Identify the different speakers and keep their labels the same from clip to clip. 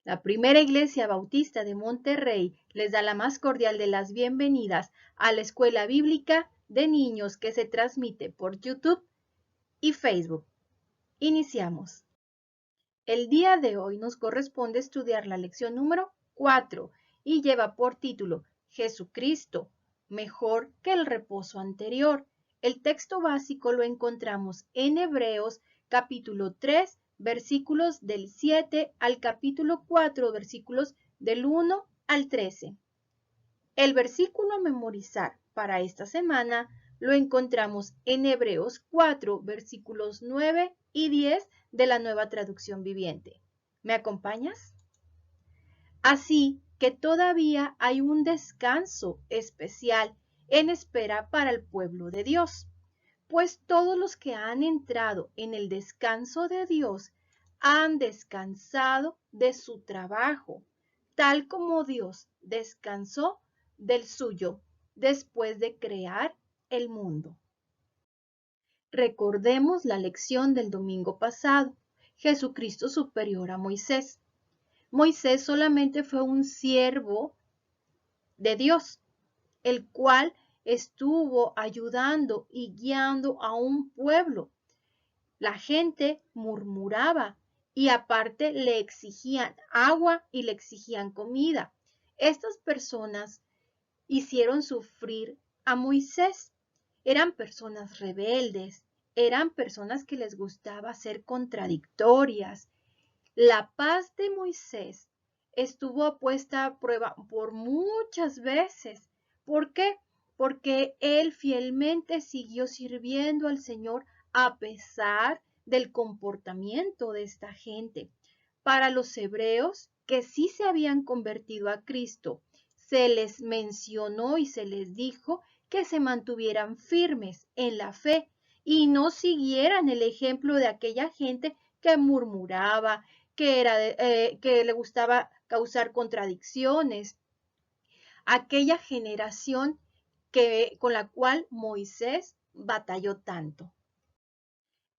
Speaker 1: La Primera Iglesia Bautista de Monterrey les da la más cordial de las bienvenidas a la Escuela Bíblica de Niños que se transmite por YouTube y Facebook. Iniciamos. El día de hoy nos corresponde estudiar la lección número 4 y lleva por título Jesucristo, mejor que el reposo anterior. El texto básico lo encontramos en Hebreos capítulo 3, versículos del 7 al capítulo 4, versículos del 1 al 13. El versículo a memorizar para esta semana lo encontramos en Hebreos 4, versículos 9 y 10 de la Nueva Traducción Viviente. ¿Me acompañas? Así que todavía hay un descanso especial en espera para el pueblo de Dios, pues todos los que han entrado en el descanso de Dios han descansado de su trabajo, tal como Dios descansó del suyo después de crear el mundo. Recordemos la lección del domingo pasado, Jesucristo superior a Moisés. Moisés solamente fue un siervo de Dios, el cual estuvo ayudando y guiando a un pueblo. La gente murmuraba y aparte le exigían agua y le exigían comida. Estas personas hicieron sufrir a Moisés. Eran personas rebeldes, eran personas que les gustaba ser contradictorias. La paz de Moisés estuvo puesta a prueba por muchas veces. ¿Por qué? Porque él fielmente siguió sirviendo al Señor a pesar del comportamiento de esta gente. Para los hebreos que sí se habían convertido a Cristo, se les mencionó y se les dijo que se mantuvieran firmes en la fe y no siguieran el ejemplo de aquella gente que murmuraba, que le gustaba causar contradicciones. Aquella generación con la cual Moisés batalló tanto.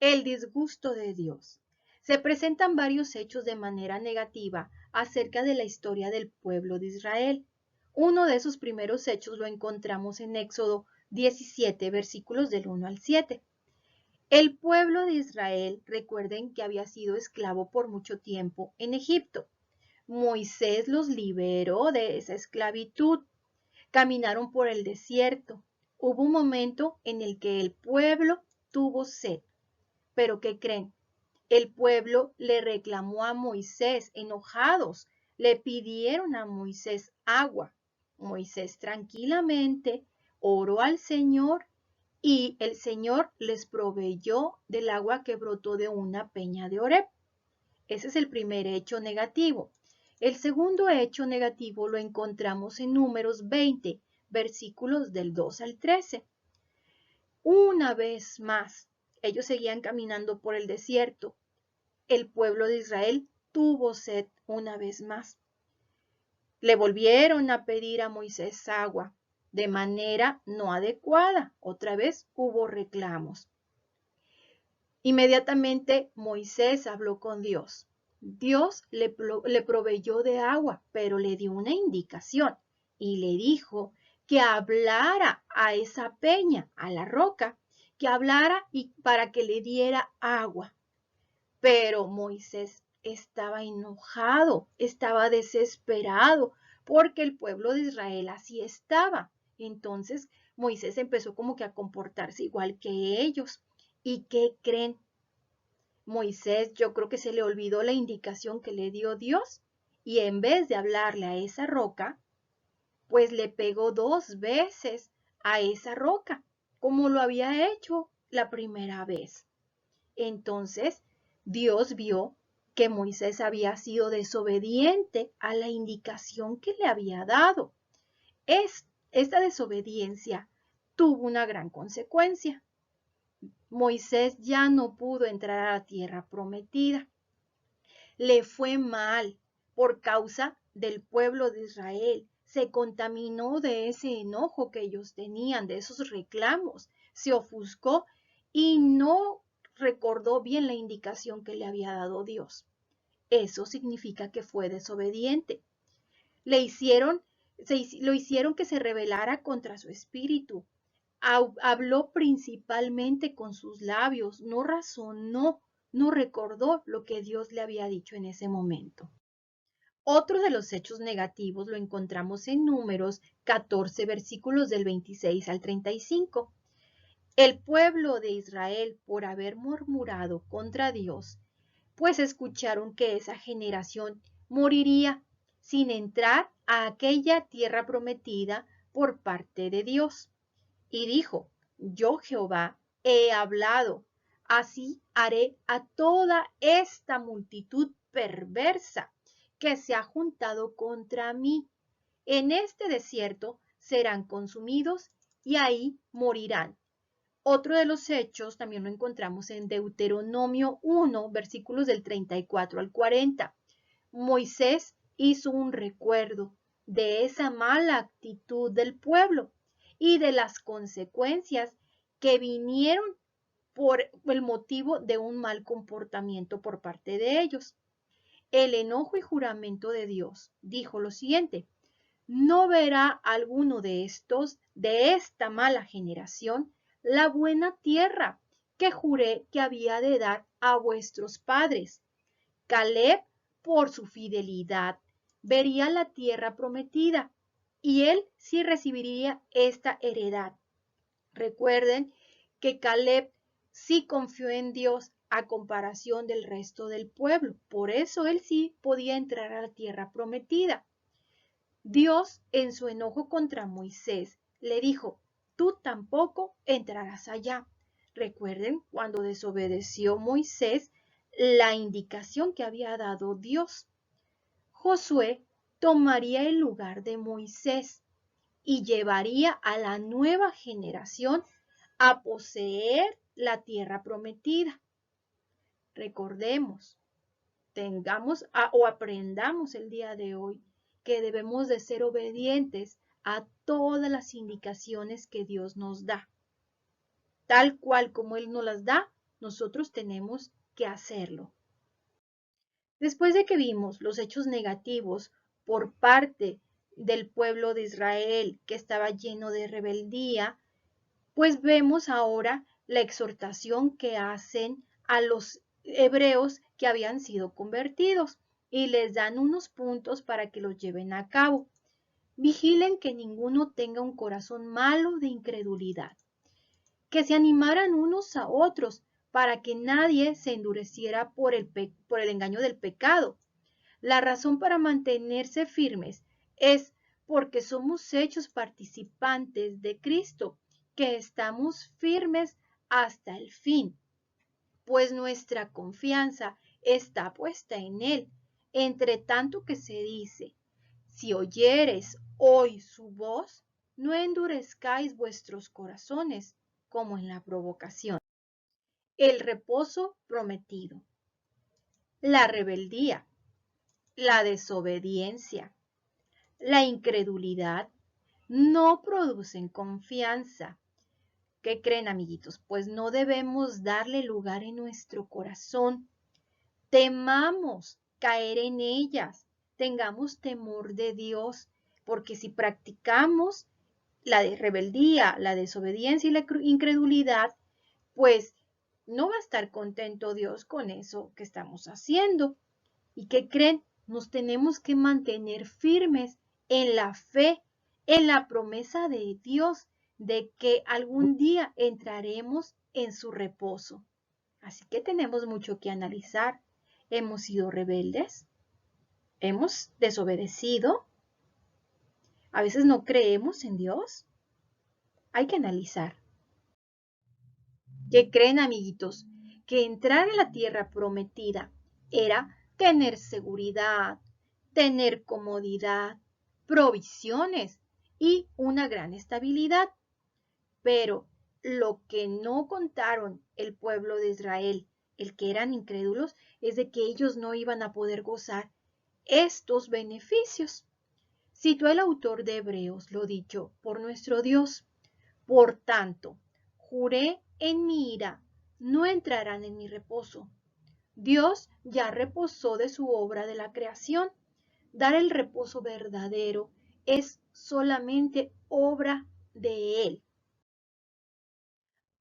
Speaker 1: El disgusto de Dios. Se presentan varios hechos de manera negativa acerca de la historia del pueblo de Israel. Uno de esos primeros hechos lo encontramos en Éxodo 17, versículos del 1 al 7. El pueblo de Israel, recuerden que había sido esclavo por mucho tiempo en Egipto. Moisés los liberó de esa esclavitud. Caminaron por el desierto. Hubo un momento en el que el pueblo tuvo sed. Pero ¿qué creen? El pueblo le reclamó a Moisés, enojados, le pidieron a Moisés agua. Moisés tranquilamente oró al Señor y el Señor les proveyó del agua que brotó de una peña de Oreb. Ese es el primer hecho negativo. El segundo hecho negativo lo encontramos en Números 20, versículos del 2 al 13. Una vez más, ellos seguían caminando por el desierto. El pueblo de Israel tuvo sed una vez más. Le volvieron a pedir a Moisés agua de manera no adecuada. Otra vez hubo reclamos. Inmediatamente Moisés habló con Dios. Dios le proveyó de agua, pero le dio una indicación y le dijo que hablara a esa peña, a la roca, que hablara y para que le diera agua. Pero Moisés estaba enojado, estaba desesperado, porque el pueblo de Israel así estaba. Entonces Moisés empezó como que a comportarse igual que ellos. ¿Y qué creen? Moisés, yo creo que se le olvidó la indicación que le dio Dios y en vez de hablarle a esa roca, pues le pegó 2 veces a esa roca, como lo había hecho la primera vez. Entonces, Dios vio que Moisés había sido desobediente a la indicación que le había dado. Esta desobediencia tuvo una gran consecuencia. Moisés ya no pudo entrar a la tierra prometida. Le fue mal por causa del pueblo de Israel. Se contaminó de ese enojo que ellos tenían, de esos reclamos. Se ofuscó y no recordó bien la indicación que le había dado Dios. Eso significa que fue desobediente. Lo hicieron que se rebelara contra su espíritu. Habló principalmente con sus labios, no razonó, no recordó lo que Dios le había dicho en ese momento. Otro de los hechos negativos lo encontramos en Números 14, versículos del 26 al 35. El pueblo de Israel, por haber murmurado contra Dios, pues escucharon que esa generación moriría sin entrar a aquella tierra prometida por parte de Dios. Y dijo, yo Jehová he hablado, así haré a toda esta multitud perversa que se ha juntado contra mí. En este desierto serán consumidos y ahí morirán. Otro de los hechos también lo encontramos en Deuteronomio 1, versículos del 34 al 40. Moisés hizo un recuerdo de esa mala actitud del pueblo y de las consecuencias que vinieron por el motivo de un mal comportamiento por parte de ellos. El enojo y juramento de Dios dijo lo siguiente: no verá alguno de esta mala generación, la buena tierra que juré que había de dar a vuestros padres. Caleb, por su fidelidad, vería la tierra prometida, y él sí recibiría esta heredad. Recuerden que Caleb sí confió en Dios a comparación del resto del pueblo, por eso él sí podía entrar a la tierra prometida. Dios, en su enojo contra Moisés, le dijo, tú tampoco entrarás allá. Recuerden cuando desobedeció Moisés la indicación que había dado Dios. Josué tomaría el lugar de Moisés y llevaría a la nueva generación a poseer la tierra prometida. Recordemos, aprendamos el día de hoy que debemos de ser obedientes a todas las indicaciones que Dios nos da. Tal cual como Él nos las da, nosotros tenemos que hacerlo. Después de que vimos los hechos negativos por parte del pueblo de Israel que estaba lleno de rebeldía, pues vemos ahora la exhortación que hacen a los hebreos que habían sido convertidos y les dan unos puntos para que los lleven a cabo. Vigilen que ninguno tenga un corazón malo de incredulidad, que se animaran unos a otros para que nadie se endureciera por el engaño del pecado. La razón para mantenerse firmes es porque somos hechos participantes de Cristo, que estamos firmes hasta el fin, pues nuestra confianza está puesta en Él. Entre tanto que se dice, si oyereis hoy su voz, no endurezcáis vuestros corazones como en la provocación. El reposo prometido. La rebeldía, la desobediencia, la incredulidad no producen confianza. ¿Qué creen, amiguitos? Pues no debemos darle lugar en nuestro corazón. Temamos caer en ellas. Tengamos temor de Dios, porque si practicamos la rebeldía, la desobediencia y la incredulidad, pues no va a estar contento Dios con eso que estamos haciendo. ¿Y qué creen? Nos tenemos que mantener firmes en la fe, en la promesa de Dios de que algún día entraremos en su reposo. Así que tenemos mucho que analizar. ¿Hemos sido rebeldes? ¿Hemos desobedecido? ¿A veces no creemos en Dios? Hay que analizar. ¿Qué creen, amiguitos? Que entrar en la tierra prometida era tener seguridad, tener comodidad, provisiones y una gran estabilidad. Pero lo que no contaron el pueblo de Israel, el que eran incrédulos, es de que ellos no iban a poder gozar estos beneficios. Citó el autor de Hebreos lo dicho por nuestro Dios. Por tanto, juré en mi ira, no entrarán en mi reposo. Dios ya reposó de su obra de la creación. Dar el reposo verdadero es solamente obra de Él.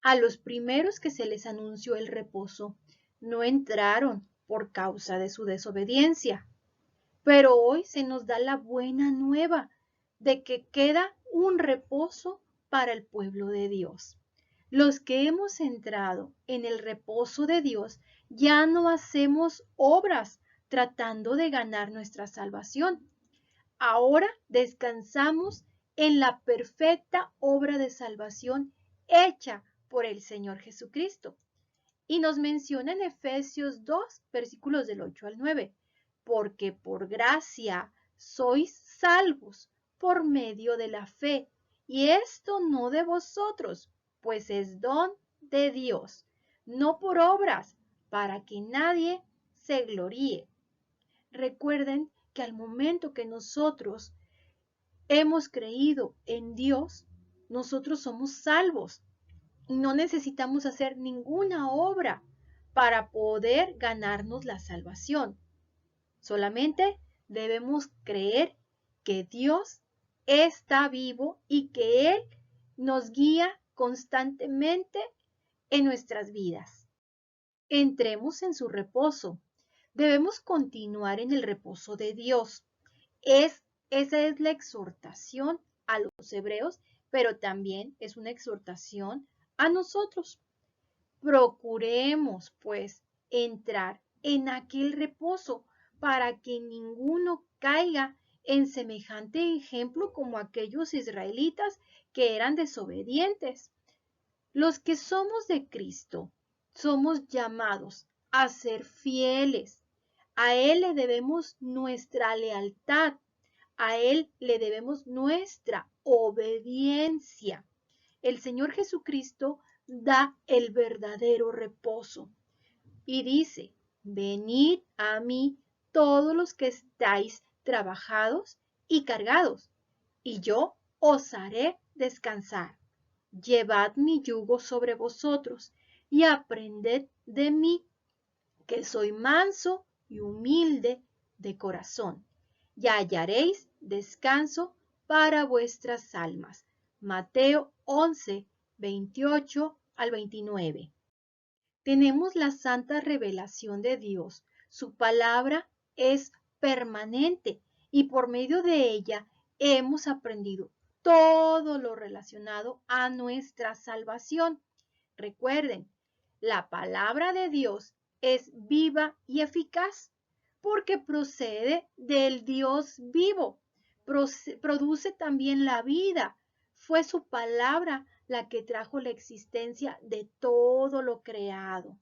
Speaker 1: A los primeros que se les anunció el reposo, no entraron por causa de su desobediencia. Pero hoy se nos da la buena nueva de que queda un reposo para el pueblo de Dios. Los que hemos entrado en el reposo de Dios ya no hacemos obras tratando de ganar nuestra salvación. Ahora descansamos en la perfecta obra de salvación hecha por el Señor Jesucristo. Y nos menciona en Efesios 2, versículos del 8 al 9, porque por gracia sois salvos por medio de la fe, y esto no de vosotros, pues es don de Dios, no por obras, para que nadie se gloríe. Recuerden que al momento que nosotros hemos creído en Dios, nosotros somos salvos y no necesitamos hacer ninguna obra para poder ganarnos la salvación. Solamente debemos creer que Dios está vivo y que Él nos guía constantemente en nuestras vidas. Entremos en su reposo. Debemos continuar en el reposo de Dios. Esa es la exhortación a los hebreos, pero también es una exhortación a nosotros. Procuremos, pues, entrar en aquel reposo para que ninguno caiga en semejante ejemplo como aquellos israelitas que eran desobedientes. Los que somos de Cristo somos llamados a ser fieles. A Él le debemos nuestra lealtad. A Él le debemos nuestra obediencia. El Señor Jesucristo da el verdadero reposo y dice, venid a mí todos los que estáis trabajados y cargados, y yo os haré descansar. Llevad mi yugo sobre vosotros y aprended de mí, que soy manso y humilde de corazón, y hallaréis descanso para vuestras almas. Mateo 11, 28 al 29. Tenemos la santa revelación de Dios. Su palabra es permanente y por medio de ella hemos aprendido todo lo relacionado a nuestra salvación. Recuerden, la palabra de Dios es viva y eficaz porque procede del Dios vivo. Produce también la vida. Fue su palabra la que trajo la existencia de todo lo creado.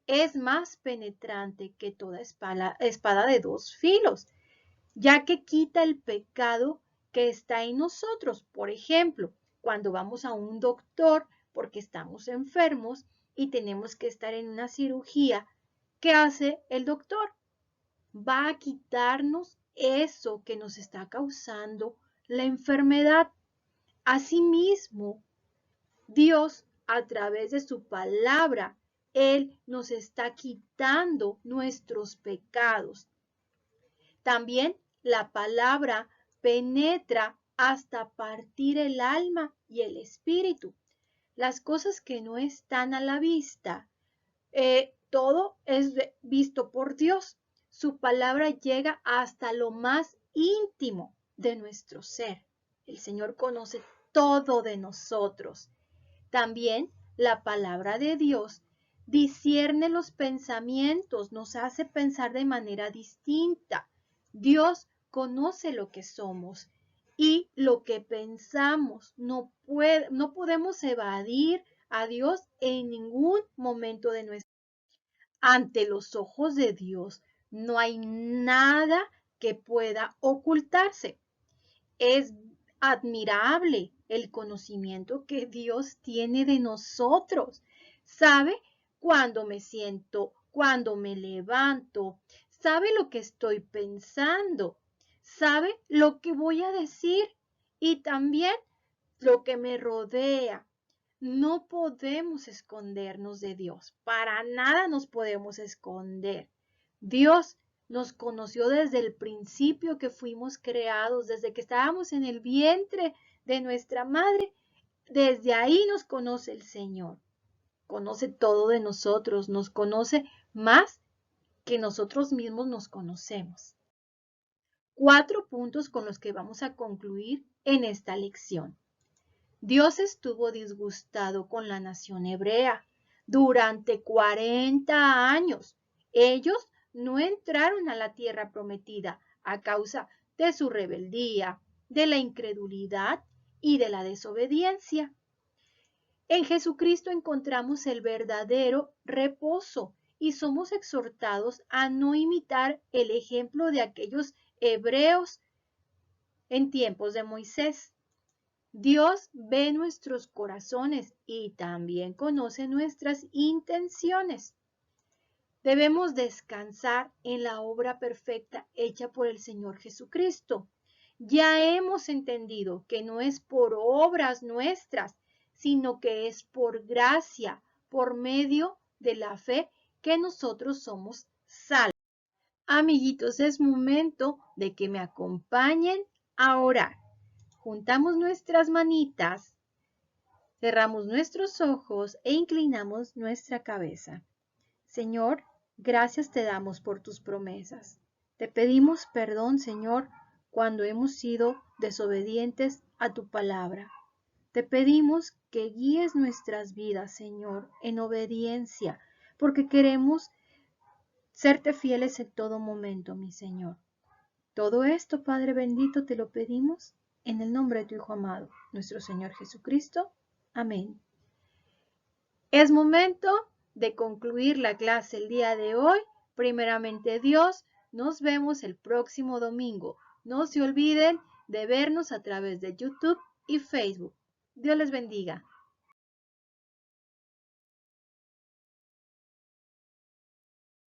Speaker 1: Es más penetrante que toda espada de dos filos, ya que quita el pecado que está en nosotros. Por ejemplo, cuando vamos a un doctor porque estamos enfermos y tenemos que estar en una cirugía, ¿qué hace el doctor? Va a quitarnos eso que nos está causando la enfermedad. Asimismo, Dios, a través de su palabra, Él nos está quitando nuestros pecados. También la palabra penetra hasta partir el alma y el espíritu. Las cosas que no están a la vista, todo es visto por Dios. Su palabra llega hasta lo más íntimo de nuestro ser. El Señor conoce todo de nosotros. También la palabra de Dios discierne los pensamientos, nos hace pensar de manera distinta. Dios conoce lo que somos y lo que pensamos. No podemos evadir a Dios en ningún momento de nuestra vida. Ante los ojos de Dios no hay nada que pueda ocultarse. Es admirable el conocimiento que Dios tiene de nosotros. Sabe cuándo me siento, cuándo me levanto, sabe lo que estoy pensando, sabe lo que voy a decir y también lo que me rodea. No podemos escondernos de Dios. Para nada nos podemos esconder. Dios nos conoció desde el principio que fuimos creados, desde que estábamos en el vientre de nuestra madre. Desde ahí nos conoce el Señor. Conoce todo de nosotros, nos conoce más que nosotros mismos nos conocemos. 4 puntos con los que vamos a concluir en esta lección. Dios estuvo disgustado con la nación hebrea durante 40 años. Ellos no entraron a la tierra prometida a causa de su rebeldía, de la incredulidad y de la desobediencia. En Jesucristo encontramos el verdadero reposo y somos exhortados a no imitar el ejemplo de aquellos hebreos en tiempos de Moisés. Dios ve nuestros corazones y también conoce nuestras intenciones. Debemos descansar en la obra perfecta hecha por el Señor Jesucristo. Ya hemos entendido que no es por obras nuestras, sino que es por gracia, por medio de la fe que nosotros somos salvos. Amiguitos, es momento de que me acompañen a orar. Juntamos nuestras manitas, cerramos nuestros ojos e inclinamos nuestra cabeza. Señor, gracias te damos por tus promesas. Te pedimos perdón, Señor, cuando hemos sido desobedientes a tu palabra. Te pedimos que guíes nuestras vidas, Señor, en obediencia, porque queremos serte fieles en todo momento, mi Señor. Todo esto, Padre bendito, te lo pedimos en el nombre de tu Hijo amado, nuestro Señor Jesucristo. Amén. Es momento de concluir la clase el día de hoy. Primeramente Dios, nos vemos el próximo domingo. No se olviden de vernos a través de YouTube y Facebook. Dios les bendiga.